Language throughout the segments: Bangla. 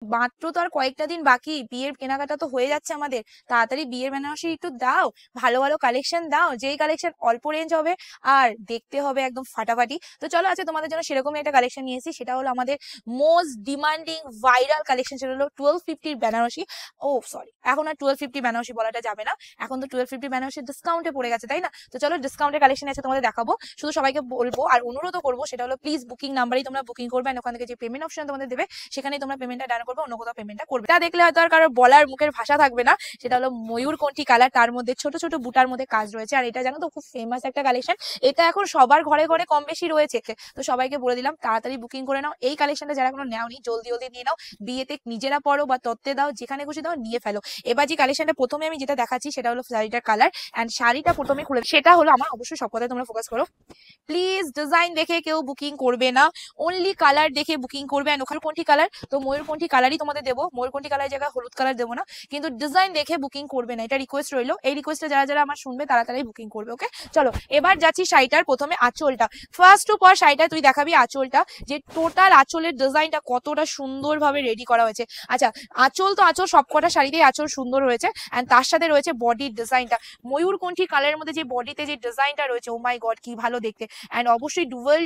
মাত্র তো আর কয়েকটা দিন বাকি, বিয়ের কেনাকাটা তো হয়ে যাচ্ছে আমাদের। তাড়াতাড়ি বিয়ের বেনারসি একটু দাও, ভালো ভালো কালেকশন দাও, যেই কালেকশন অল্প রেঞ্জ হবে আর দেখতে হবে একদম ফাটাফাটি। তো চলো আজকে তোমাদের জন্য সেরকমই একটা কালেকশন নিয়ে এসেছি, সেটা হলো আমাদের মোস্ট ডিমান্ডিং ভাইরাল কালেকশন, সেটা হলো 1250 বেনারসি। ও সরি, এখন আর 1250 বেনারসি বলাটা যাবে না, এখন তো 1250 বেনারসি ডিসকাউন্টে পড়ে গেছে, তাই না? তো চলো ডিসকাউন্টের কালেকশন আছে তোমাদের দেখাবো। শুধু সবাইকে বলবো আর অনুরোধও করবো, সেটা হলো প্লিজ বুকিং নাম্বারেই তোমরা বুকিং করবে, ওখান থেকে যে পেমেন্ট অপশন তোমাদের দেবে সেখানেই তোমরা পেমেন্টটা ডান করবে, অন্য কোথাও পেমেন্টটা করবে। এটা দেখলে হয়তো আর কারোর বলার মুখের ভাষা থাকবে না, সেটা হলো ময়ূরকণ্ঠী কালার, তার মধ্যে ছোট ছোট বুটার মধ্যে কাজ রয়েছে। আর এটা জানো তো খুব ফেমাস একটা কালেকশন, এটা এখন সবার ঘরে ঘরে কম বেশি রয়েছে। তো সবাইকে বলে দিলাম তাড়াতাড়ি বুকিং করে নাও, এই কালেকশনটা যারা কোনো নেওনি জলদি জলদি নিয়ে নাও, বিয়েতে নিজেরা পড়ো বা তত্ত্বে দাও, যেখানে খুশি দাও নিয়ে ফেলো। এবার যে কালেকশনটা প্রথমে আমি যেটা দেখাচ্ছি সেটা হলো শাড়িটার কালার, এন্ড শাড়িটা প্রথমে খুলে সেটা হলো আমার, অবশ্যই সব কথায় তোমরা ফোকাস করো। প্লিজ ডিজাইন দেখে কেউ বুকিং করবে না, অনলি কালার দেখে বুকিং করবে। এন্ড ওখানে কোনটি কালার, তো ময়ূরকণ্ঠী কালারই তোমাদের দেবো, ময়ূরকণ্ঠী কালার জায়গায় হলুদ কালার দেবো না, কিন্তু ডিজাইন দেখে বুকিং করবে না, এটা রিকোয়েস্ট রইলো। এই রিকোয়েস্টটা যারা যারা আমার শুনবে তারা তারাই বুকিং করবে, ওকে? চলো এবার যাচ্ছি শাড়িটার প্রথমে আঁচলটা। ফার্স্ট টু পর শাড়িটা তুই দেখাবি আঁচলটা, যে টোটাল আঁচলের ডিজাইনটা কতটা সুন্দরভাবে রেডি করা হয়েছে। আচ্ছা, আঁচল তো আঁচল সবকটা শাড়িতেই আঁচল সুন্দর হয়েছে, এন্ড তার সাথে রয়েছে বডির ডিজাইনটা, ময়ূরকণ্ঠী কালারের মধ্যে যে বডিতে যে ডিজাইনটা রয়েছে, ও মাই গড কি ভালো দেখতে। এন্ড অবশ্যই ডুয়েল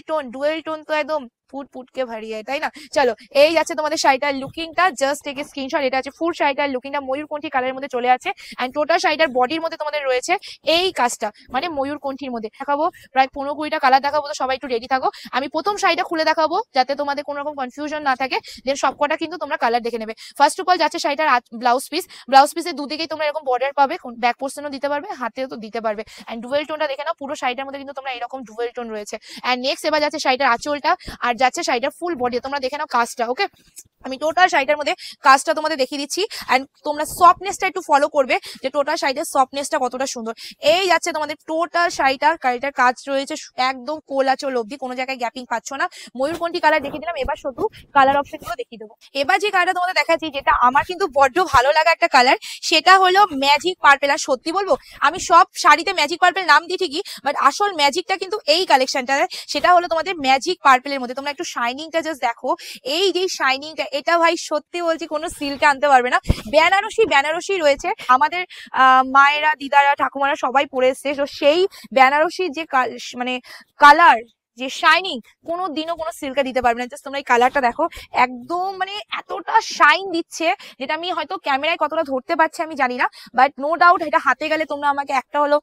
টোন তো একদম ফুট ফুটকে ভারিয়ে, তাই না? চলো এই যাচ্ছে তোমাদের শাড়িটার লুকিংটা, জাস্ট টেক এ স্ক্রিনশট। এটা আছে ফুল শাড়িটার লুকিংটা, ময়ূরকণ্ঠী কালারের মধ্যে চলে আছে, এন্ড টোটাল শাড়িটার বডির মধ্যে তোমাদের রয়েছে এই কাজটা, মানে ময়ূরকণ্ঠীর মধ্যে দেখাবো প্রায় 15-20টা কালার দেখাবো, তো সবাই একটু রেডি থাকো। আমি প্রথম শাড়িটা খুলে দেখাবো যাতে তোমাদের কোনো রকম কনফিউশন না থাকে, দেন সবকটা কিন্তু তোমরা কালার দেখে নেবে। ফার্স্ট অফ অল যাচ্ছে শাড়িটার ব্লাউজ পিস, ব্লাউজ পিসের দুদিকেই তোমরা এরকম বর্ডার পাবে, ব্যাক পোর্শনও দিতে পারবে, হাতেও তো দিতে পারবে। এন্ড ডুয়েল টোনটা দেখে নাও, পুরো শাড়িটার মধ্যে কিন্তু তোমরা এরকম ডুয়েল টোন রয়েছে। এন্ড নেক্সট এবার যাচ্ছে শাড়িটার আঁচলটা, আর যাচ্ছে শাড়িটার ফুল বডি, তোমরা দেখে নাও কাজটা, ওকে? আমি টোটাল শাড়িটার মধ্যে কাজটা তোমাদের দেখিয়ে দিচ্ছি, এন্ড তোমরা সফটনেসটা একটু ফলো করবে, যে টোটাল শাড়িটার সফটনেসটা কতটা সুন্দর। এই যাচ্ছে তোমাদের টোটাল শাড়িটার কাজ রয়েছে একদম কোলাচল অব্দি, কোনো জায়গায় গ্যাপিং পাচ্ছ না। ময়ূরকণ্ঠী কালার দেখিয়ে দিলাম, এবার শুধু কালার অপশন গুলো দেখিয়ে দেবো। এবার যে কালারটা তোমাদের দেখাচ্ছি, যেটা আমার কিন্তু বড্ড ভালো লাগা একটা কালার, সেটা হলো ম্যাজিক পার্পেল। আর সত্যি বলবো, আমি সব শাড়িতে ম্যাজিক পার্পেল নাম দিই ঠিকই, বাট আসল ম্যাজিকটা কিন্তু এই কালেকশনটা, সেটা হলো তোমাদের ম্যাজিক পার্পেলের মধ্যে। তোমরা একটু শাইনিংটা জাস্ট দেখো, এই যে শাইনিংটা, এটা ভাই সত্যি বলছি কোনো সিল্কে আনতে পারবে না। বেনারসি রয়েছে, আমাদের মায়েরা, দিদারা, ঠাকুমারা সবাই পরে এসছে, তো সেই বেনারসির যে মানে কালার, যে শাইনিং, কোনো দিনও কোনো সিল্কে দিতে পারবে না। জাস্ট তোমরা এই কালারটা দেখো, একদম মানে এতটা শাইন দিচ্ছে, যেটা আমি হয়তো ক্যামেরায় কতটা ধরতে পারছি আমি জানি না, বাট নো ডাউট এটা হাতে গেলে তোমরা আমাকে একটা হলো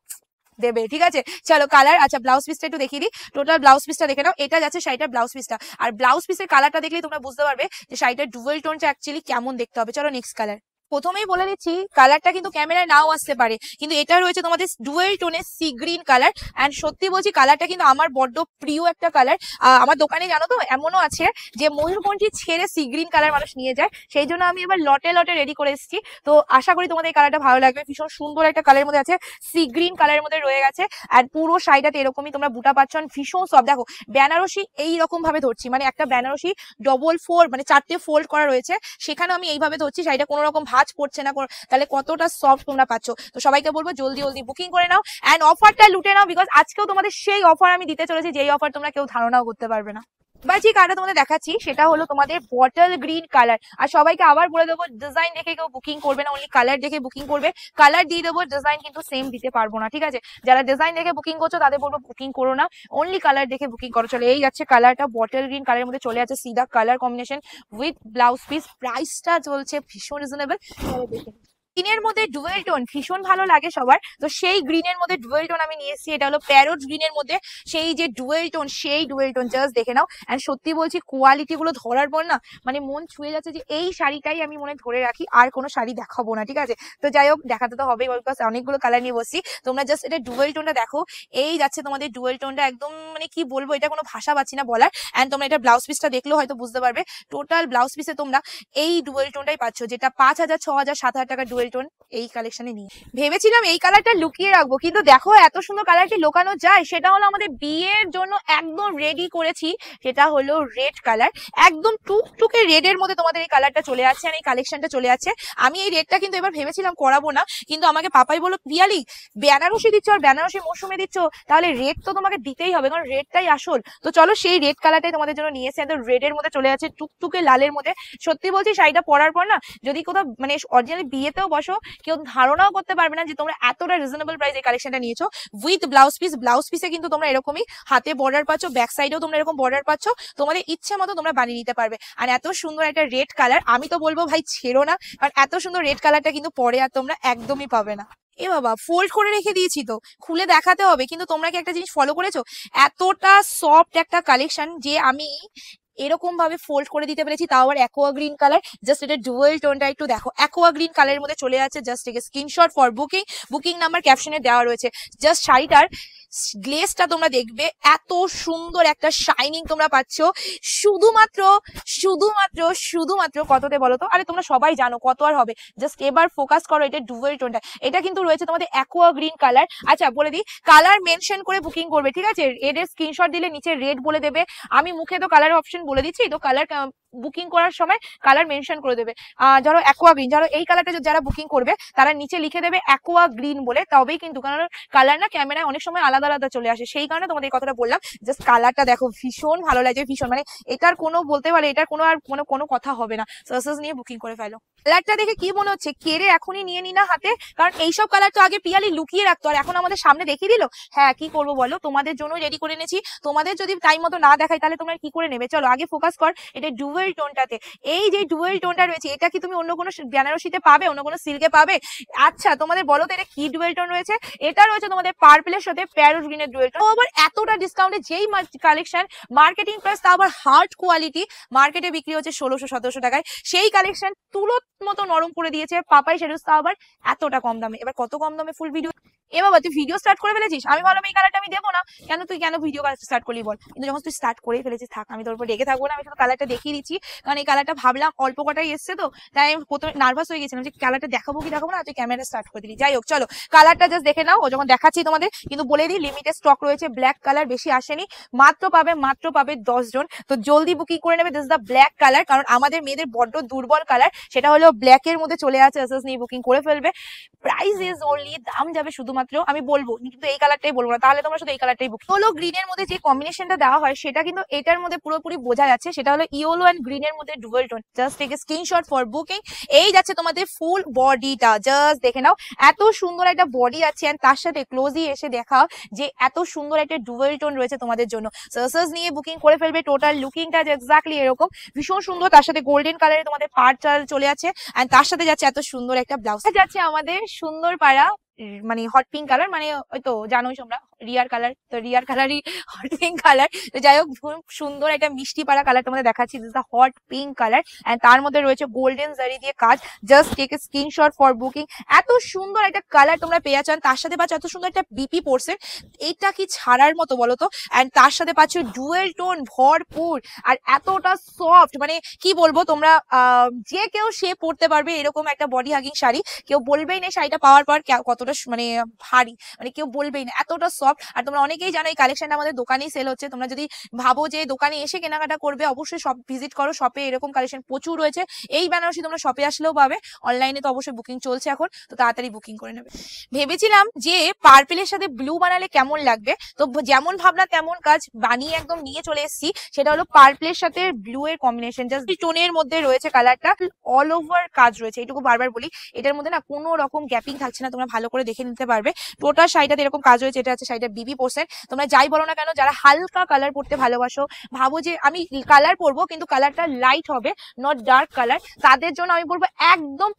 দেবে, ঠিক আছে? চলো কালার, আচ্ছা ব্লাউজ পিসটা একটু দেখিয়ে দিই, টোটাল ব্লাউজ পিসটা দেখে নাও। এটা যাচ্ছে শাড়িটার ব্লাউজ পিসটা, আর ব্লাউজ পিসের কালারটা দেখলেই তোমরা বুঝতে পারবে যে শাড়িটার ডুয়েল টোনটা অ্যাকচুয়ালি কেমন দেখতে হবে। চলো নেক্সট কালার। প্রথমেই বলে দিচ্ছি, কালারটা কিন্তু ক্যামেরায় নাও আসতে পারে, কিন্তু এটা রয়েছে তোমাদের ডুয়েল টোনের সি গ্রিন কালার। এন্ড সত্যি বলছি কালারটা কিন্তু আমার বড্ড প্রিয় একটা কালার। আমার দোকানে জানো তো এমনও আছে যে ময়ূরকণ্ঠী ছেড়ে সি গ্রিন কালার মানুষ নিয়ে যায়, সেই জন্য আমি এবার লটে লটে রেডি করে এসেছি। তো আশা করি তোমাদের এই কালারটা ভালো লাগবে, ভীষণ সুন্দর একটা কালারের মধ্যে আছে, সি গ্রিন কালারের মধ্যে রয়ে গেছে। আর পুরো শাড়িটাতে এরকমই তোমরা বুটা পাচ্ছ, ভীষণ সব দেখো বেনারসি এইরকম ভাবে ধরছি, মানে একটা বেনারসি ডবল ফোল্ড, মানে 4টে ফোল্ড করা রয়েছে, সেখানে আমি এইভাবে ধরছি, শাড়িটা কোনো রকম ভাঁজ পড়ছে না, তাহলে কতটা সফট তোমরা পাচ্ছ। তো সবাইকে বলবো জলদি জলদি বুকিং করে নাও, এন্ড অফারটা লুটে নাও, বিকজ আজকেও তোমাদের সেই অফার আমি দিতে চলেছি, যেই অফার তোমরা কেউ ধারণাও করতে পারবে না। এবার যে কালারটা তোমাদের দেখাচ্ছি সেটা হলো তোমাদের বটল গ্রিন কালার। আর সবাইকে আবার বলে দেবো, ডিজাইন দেখে কেউ বুকিং করবে না, অনলি কালার দেখে বুকিং করবে। কালার দিয়ে দেবো, ডিজাইন কিন্তু সেম দিতে পারবো না, ঠিক আছে? যারা ডিজাইন দেখে বুকিং করছো তাদের বলবো বুকিং করো না, অনলি কালার দেখে বুকিং করো। চলে এই যাচ্ছে কালারটা, বটল গ্রিন কালারের মধ্যে চলে আছে সিধা colour combination with blouse piece. প্রাইসটা চলছে ভীষণ রিজনেবল, দেখে গ্রিনের মধ্যে ডুয়েল টোন ভীষণ ভালো লাগে সবার, তো সেই গ্রিনের মধ্যে ডুয়েল টোন আমি নিয়ে এসেছি। এটা হলো প্যারোট গ্রিনের মধ্যে সেই যে ডুয়েল টোন, সেই ডুয়েল টোন জাস্ট দেখে নাও। এন্ড সত্যি বলছি কোয়ালিটি গুলো ধরার পর না মানে মন ছুঁয়ে যাচ্ছে, যে এই শাড়িটাই আমি মনে ধরে রাখি, আর কোনো শাড়ি দেখাবো না, ঠিক আছে? তো যাই হোক দেখাতে তো হবে, বিকজ অনেকগুলো কালার নিয়ে বসছি। তোমরা জাস্ট এটা ডুয়েল টোনটা দেখো, এই যাচ্ছে তোমাদের ডুয়েল টোনটা, একদম মানে কি বলবো, এটা কোনো ভাষা পাচ্ছি না বলার। এন্ড তোমরা এটা ব্লাউজ পিসটা দেখলেও হয়তো বুঝতে পারবে, টোটাল ব্লাউজ পিসে তোমরা এই ডুয়েল টোনটাই পাচ্ছ, যেটা 5,000, 6,000, 7,000 টাকা ডুয়েল ডুয়েল টোন এই কালেকশনে নিয়ে ভেবেছিলাম এই কালারটা লুকিয়ে রাখবো, কিন্তু দেখো এত সুন্দর কালারটি লুকানো যায়। সেটা হলো আমাদের বিয়ের জন্য একদম রেডি করেছি, সেটা হলো রেড কালার। একদম টুকটুকে রেডের মধ্যে তোমাদের এই কালারটা চলে যাচ্ছে আর এই কালেকশনটা চলে যাচ্ছে। আমি এই রেডটা কিন্তু এবার ভেবেছিলাম করাবো না, কিন্তু আমাকে পাপাই বললো পিয়ালি বেনারসি দিচ্ছ আর বেনারসি মৌসুমে দিচ্ছ, তাহলে রেড তো তোমাকে দিতেই হবে, কারণ রেডটাই আসল। তো চলো সেই রেড কালারটাই তোমাদের জন্য নিয়ে এসে একদম রেডের মধ্যে চলে যাচ্ছে, টুকটুকে লালের মধ্যে। সত্যি বলছি শাড়িটা পরার পর না, যদি কোথাও মানে অরিজিনালি বিয়েতেও বসো, কেউ ধারণাও করতে পারবে না যে তোমরা এতটা রিজনেবল প্রাইস এই কালেকশনটা নিয়েছো। উইথ ব্লাউজ পিস, ব্লাউজ পিসে কিন্তু তোমরা এরকমই হাতে বর্ডার পাচ্ছ, ব্যাক সাইডেও তোমরা এরকম বর্ডার পাচ্ছ, তোমাদের ইচ্ছে মতো তোমরা বানিয়ে নিতে পারবে। আর এত সুন্দর একটা রেড কালার, আমি তো বলবো ভাই ছেড়ো না, কারণ এত সুন্দর রেড কালারটা কিন্তু পরে আর তোমরা একদমই পাবে না। এ বাবা ফোল্ড করে রেখে দিয়েছি তো, খুলে দেখাতে হবে। কিন্তু তোমরা কি একটা জিনিস ফলো করেছো, এতটা সফট একটা কালেকশন যে আমি এরকম ভাবে ফোল্ড করে দিতে পেরেছি, তাও আবার অ্যাকোয়া গ্রিন কালার। জাস্ট এটা ডুয়েল টোনটা একটু দেখো, অ্যাকোয়া গ্রিন কালারের মধ্যে চলে যাচ্ছে। জাস্ট থেকে screenshot for booking, booking number ক্যাপশনে দেওয়া রয়েছে। জাস্ট শাড়িটার গ্লেজটা তোমরা দেখবে, এত সুন্দর একটা শাইনিং তোমরা পাচ্ছ। শুধুমাত্র শুধুমাত্র শুধুমাত্র কততে বলো তো? আরে তোমরা সবাই জানো কত আর হবে, জাস্ট এবার ফোকাস করো এটা ডুয়েল টোনটা। এটা কিন্তু রয়েছে তোমাদের অ্যাকোয়া গ্রিন কালার। আচ্ছা বলে দিই, কালার মেনশন করে বুকিং করবে, ঠিক আছে? এর স্ক্রিনশট দিলে নিচে রেড বলে দেবে। আমি মুখে তো কালার অপশন বলে দিচ্ছি, তো কালার বুকিং করার সময় কালার মেনশন করে দেবে। ধরো অ্যাকোয়া গ্রিন, ধরো এই কালারটা যারা বুকিং করবে তারা নিচে লিখে দেবে অ্যাকোয়া গ্রিন বলে, তবেই কিন্তু, কারণ কালার না ক্যামেরায় অনেক সময় আলাদা আলাদা চলে আসে, সেই কারণে তোমাদের এই কথাটা বললাম। জাস্ট কালারটা দেখো, ভীষণ ভালো লাগছে, ভীষণ, মানে এটার কোনো বলতে পারে এটার কোনো আর কোনো কথা হবে না। সার্সেস নিয়ে বুকিং করে ফেলো। কালারটা দেখে কি মনে হচ্ছে, কেড়ে এখনই নিয়ে নি না হাতে? কারণ এইসব কালার তো আগে পিয়ালি লুকিয়ে রাখতো, আর এখন আমাদের সামনে দেখিয়ে দিল। হ্যাঁ কি করবো বলো, তোমাদের জন্য রেডি করে এনেছি। তোমাদের যদি টাইম মতো না দেখাই তাহলে তোমরা কি করে নেবে? চলো আগে ফোকাস কর এটা ডুয়েল টোনটাতে। এই যে ডুয়েল টোনটা রয়েছে, এটা কি তুমি অন্য কোনো বেনারসিতে পাবে, অন্য কোনো সিল্কে পাবে? আচ্ছা তোমাদের বলো তো এটা কি ডুয়েল টোন রয়েছে? এটা রয়েছে তোমাদের পার্পলের সাথে প্যারোট গ্রিনের ডুয়েল টোন। আবার এতটা ডিসকাউন্টে যেই কালেকশন, মার্কেটিং প্রাইস তা আবার হার্ড কোয়ালিটি, মার্কেটে বিক্রি হচ্ছে 1600-1700 টাকায়, সেই কালেকশন তুলোর মতো নরম করে দিয়েছে পাপাই শাড়িজ, তা আবার এতটা কম দামে। এবার কত কম দামে ফুল ভিডিও। এ বাবা তুই ভিডিও স্টার্ট করে ফেলেছিস, আমি ভাবলাম এই কালারটা আমি দেবো না, কেন তুই কেন ভিডিও স্টার্ট করলি বল? কিন্তু যখন তুই স্টার্ট করে ফেলেছিস, থাক আমি তোর উপর রেগে থাকবো না, আমি শুধু কালারটা দেখিয়ে দিচ্ছি। কারণ এই কালারটা ভাবলাম অল্প কটাই এসছে তো, তাই আমি প্রথমে নার্ভাস হয়ে গেছিলাম যে কালারটা দেখাবো কি দেখাবো না, তুই ক্যামেরা স্টার্ট করে দিলি। যাই হোক চলো কালারটা জাস্ট দেখে নাও, ও যখন দেখাচ্ছি তোমাদের। কিন্তু বলে দিই লিমিটেড স্টক রয়েছে, ব্ল্যাক কালার বেশি আসেনি, মাত্র পাবে 10 জন। তো জলদি বুকিং করে নেবে। দিস দা ব্ল্যাক কালার, কারণ আমাদের মেয়েদের বড্ড দুর্বল কালার, সেটা হলো ব্ল্যাকের মধ্যে চলে আছে। এসএস নিয়ে বুকিং করে ফেলবে। প্রাইস ইজ অনলি, দাম যাবে শুধুমাত্র, আমি বলবো কিন্তু এই কালারটাই বলবো না, তাহলে তোমরা শুধু এই কালারটাই বুক। ইয়েলো গ্রিনের মধ্যে যে কম্বিনেশনটা দেওয়া হয় সেটা কিন্তু এটার মধ্যে পুরোপুরি বোঝা যাচ্ছে, সেটা হলো ইয়েলো এন্ড গ্রিনের মধ্যে dual tone. Just take a screenshot for booking. এই যাচ্ছে তোমাদের ফুল বডিটা, জাস্ট দেখে নাও, এত সুন্দর একটা বডি আছে, এন্ড তার সাথে ক্লোজলি এসে দেখা যে এত সুন্দর একটা ডুয়েল টোন রয়েছে তোমাদের জন্য। সার্সেস নিয়ে বুকিং করে ফেলবে। টোটাল লুকিংটা এক্স্যাক্টলি এরকম, ভীষণ সুন্দর, তার সাথে গোল্ডেন কালারে তোমাদের পাড় চাল চলে আছে, এন্ড তার সাথে যাচ্ছে এত সুন্দর একটা ব্লাউজ। যাচ্ছে আমাদের সুন্দর পাড়া, মানে হট পিঙ্ক কালার, মানে ওই তো জানোই তোমরা রিয়ার কালার, তো রিয়ার কালারই হট পিঙ্ক কালার। তো যাই হোক খুব সুন্দর একটা মিষ্টি পাড়া কালার তোমাদের দেখাচ্ছি। This the hot pink colour, and তার মধ্যে রয়েছে গোল্ডেন জারি দিয়ে কাজ। Just take a screenshot for booking. এত সুন্দর একটা কালার তোমরা পেয়ে যাচ্ছ, তার সাথে পাচ্ছ এত সুন্দর একটা বিপি পোর্সেন, এইটা কি ছাড়ার মতো বলো তো? এন্ড তার সাথে পাচ্ছ ডুয়েল টোন ভরপুর, আর এতটা সফট, মানে কি বলবো, তোমরা যে কেউ সে পড়তে পারবে এরকম একটা বডি হাগিং শাড়ি। কেউ বলবেই না শাড়িটা পাওয়ার পর কতটা মানে ভারী, মানে কেউ বলবেই না, এতটা সফট। আর তোমরা অনেকেই জানো এই কালেকশনটা আমাদের দোকানেই সেল হচ্ছে। তোমরা যদি ভাবো যে দোকানে এসে কেনাকাটা করবে, অবশ্যই শপ ভিজিট করো, শপে এরকম কালেকশন প্রচুর রয়েছে। এই বেনারসি তোমরা শপে আসলেও পাবে, অনলাইনে তো অবশ্যই বুকিং চলছে এখন, তো তাড়াতাড়ি বুকিং করে নেবে। ভেবেছিলাম যে পার্পেলের সাথে ব্লু বানালে কেমন লাগবে, তো যেমন ভাবনা তেমন কাজ, বানিয়ে একদম নিয়ে চলে এসেছি। সেটা হলো পার্পেলের সাথে ব্লু এর কম্বিনেশন, জাস্ট টোনের মধ্যে রয়েছে কালারটা, অল ওভার কাজ রয়েছে। এইটুকু বারবার বলি, এটার মধ্যে না কোনো রকম গ্যাপিং থাকছে না, তোমরা ভালো করে দেখে নিতে পারবে। টোটাল শাড়িটাতে এরকম কাজ রয়েছে, এটা হচ্ছে শাড়িটা বিবি পোর্সেন। তোমরা যাই বলো না কেন, যারা হালকা কালার পড়তে ভালোবাসো, ভাবো যে আমি কালার পরবো কিন্তু কালারটা লাইট হবে, নট ডার্ক কালার, তাদের জন্য আমি বলবো একদম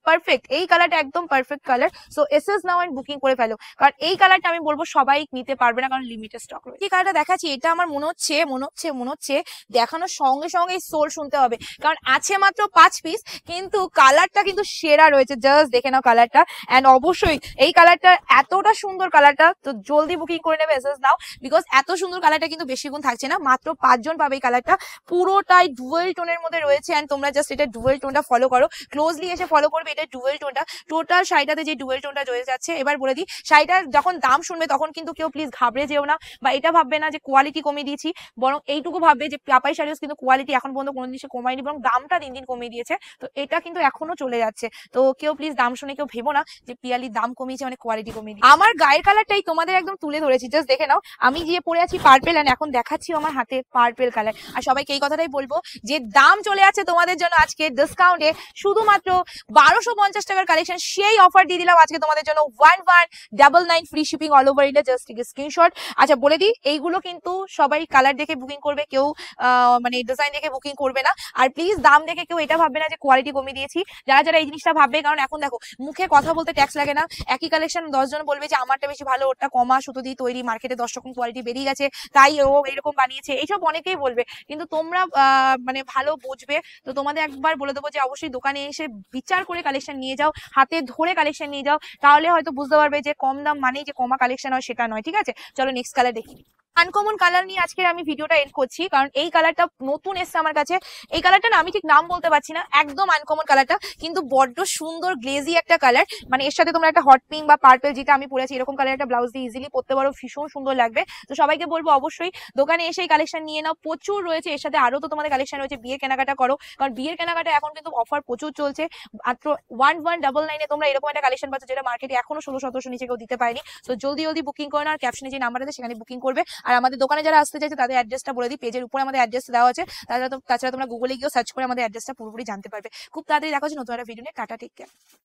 পারফেক্ট এই কালারটা, একদম perfect colour. So SS now and booking করে ফেলো, কারণ এই কালারটা আমি বলবো সবাই নিতে পারবে না, কারণ লিমিটেড স্টক রয়েছে। এই কালারটা দেখাচ্ছি, এটা আমার মনে হচ্ছে দেখানোর সঙ্গে সঙ্গে সোল শুনতে হবে, কারণ আছে মাত্র 5 পিস, কিন্তু কালারটা কিন্তু সেরা রয়েছে। জাস্ট দেখে নাও কালারটা, এন্ড অবশ্যই এই কালারটা এতটা সুন্দর কালারটা, তো জলদি বুকিং করে নেবে এসএস নাও, বিকজ এত সুন্দর কালারটা কিন্তু বেশিক্ষণ থাকছে না, মাত্র 5 জন পাবে এই কালারটা। পুরোটাই ডুয়েল টোনের মধ্যে রয়েছে, এন্ড তোমরা জাস্ট এটা ডুয়েল টোনটা ফলো করো, ক্লোজলি এসে ফলো করবে, এটা ডুয়েল টোনটা। টোটাল শাড়িটাতে যে ডুয়েল টোনটা রয়ে যাচ্ছে, এবার বলে দিই শাড়িটার যখন দাম শুনবে তখন কিন্তু কেউ প্লিজ ঘাবড়ে যেও না, বা এটা ভাববে না যে কোয়ালিটি কমিয়ে দিয়েছি, বরং এইটুকু ভাববে যে পাপাই শাড়িও কিন্তু কোয়ালিটি এখন পর্যন্ত কোনো জিনিসে কমায়নি, বরং দামটা দিন দিন কমিয়ে দিয়েছে, তো এটা কিন্তু এখনো চলে যাচ্ছে। তো কেউ প্লিজ দাম শুনে কেউ ভেবো না যে পিয়ালির দাম কমিয়েছে মানে কোয়ালিটি কমিয়ে দিয়েছে। আমার গায়ের কালারটাই তোমাদের একদম তুলে ধরেছি, জাস্ট দেখে নাও, আমি যে পরে আছি পার্পেল, এন্ড এখন দেখাচ্ছি আমার হাতে পার্পেল কালার। আর সবাইকে এই কথাটাই বলবো যে দাম চলে আছে তোমাদের জন্য আজকে ডিসকাউন্টে, শুধুমাত্র 1250 টাকার কালেকশন, সেই অফার দিয়ে দিলাম আজকে তোমাদের জন্য 1199 free shipping all over India, just screenshot. আচ্ছা বলে দিই, এইগুলো কিন্তু সবাই কালার দেখে বুকিং করবে, কেউ মানে ডিজাইন দেখে বুকিং করবে না, আর প্লিজ দাম দেখে কেউ এটা ভাববে না যে কোয়ালিটি কমিয়ে দিয়েছি, যারা যারা এই জিনিসটা ভাববে, কারণ এখন দেখো মুখে কথা বলতে ট্যাক্স লাগে না, একই কালেকশন 10 জন বলবে যে আমারটা বেশি ভালো, ওটা কমা সুতো দিয়ে তৈরি, মার্কেটে 10 রকম কোয়ালিটি বেরিয়ে গেছে, তাই ও এরকম বানিয়েছে, এইসব অনেকেই বলবে, কিন্তু তোমরা মানে ভালো বুঝবে, তো তোমাদের একবার বলে দেবো যে অবশ্যই দোকানে এসে বিচার করে কালেকশন নিয়ে যাও, হাতে ধরে কালেকশন নিয়ে যাও, তাহলে হয়তো বুঝতে পারবে যে কম দাম মানেই যে কমা কালেকশন হয় সেটা নয়। ঠিক আছে, চলো নেক্সট কালার দেখি। আনকমন কালার নিয়ে আজকে আমি ভিডিওটা এন্ড করছি, কারণ এই কালারটা নতুন এসছে আমার কাছে। এই কালারটা না আমি ঠিক নাম বলতে পারছি না, একদম আনকমন কালারটা, কিন্তু বড্ড সুন্দর গ্লেজি একটা কালার, মানে এর সাথে তোমরা একটা হট পিঙ্ক বা পার্পল, যেটা আমি পরেছি এরকম কালার একটা ব্লাউজ দিয়ে ইজিলি পরতে পারো, ভীষণ সুন্দর লাগবে। তো সবাইকে বলবো অবশ্যই দোকানে এসে কালেকশন নিয়ে নাও, প্রচুর রয়েছে, এর সাথে আরো তো তোমাদের কালেকশন রয়েছে, বিয়ের কেনাকাটা করো, কারণ বিয়ের কেনাকাটা এখন কিন্তু অফার প্রচুর চলছে, মাত্র 1199 তোমরা এরকম একটা কালেকশন পাচ্ছ, যেটা মার্কেটে এখনো 1600 নিচে কেউ দিতে পারেনি। তো জলদি জলদি বুকিং করে নাও, আর ক্যাপশনে যে নাম্বার আছে সেখানে বুকিং করবে। আর আমাদের দোকানে যারা আসতে চাইছে তাদের অ্যাড্রেসটা বলে দিই, পেজের উপরে আমাদের অ্যাড্রেস দেওয়া আছে, তাছাড়া তোমরা গুগলে গিয়েও সার্চ করে আমাদের অ্যাড্রেসটা পুরোপুরি জানতে পারবে। খুব তাড়াতাড়ি দেখা হচ্ছে নতুন একটা ভিডিও নিয়ে, টাটা, টেক কেয়ার।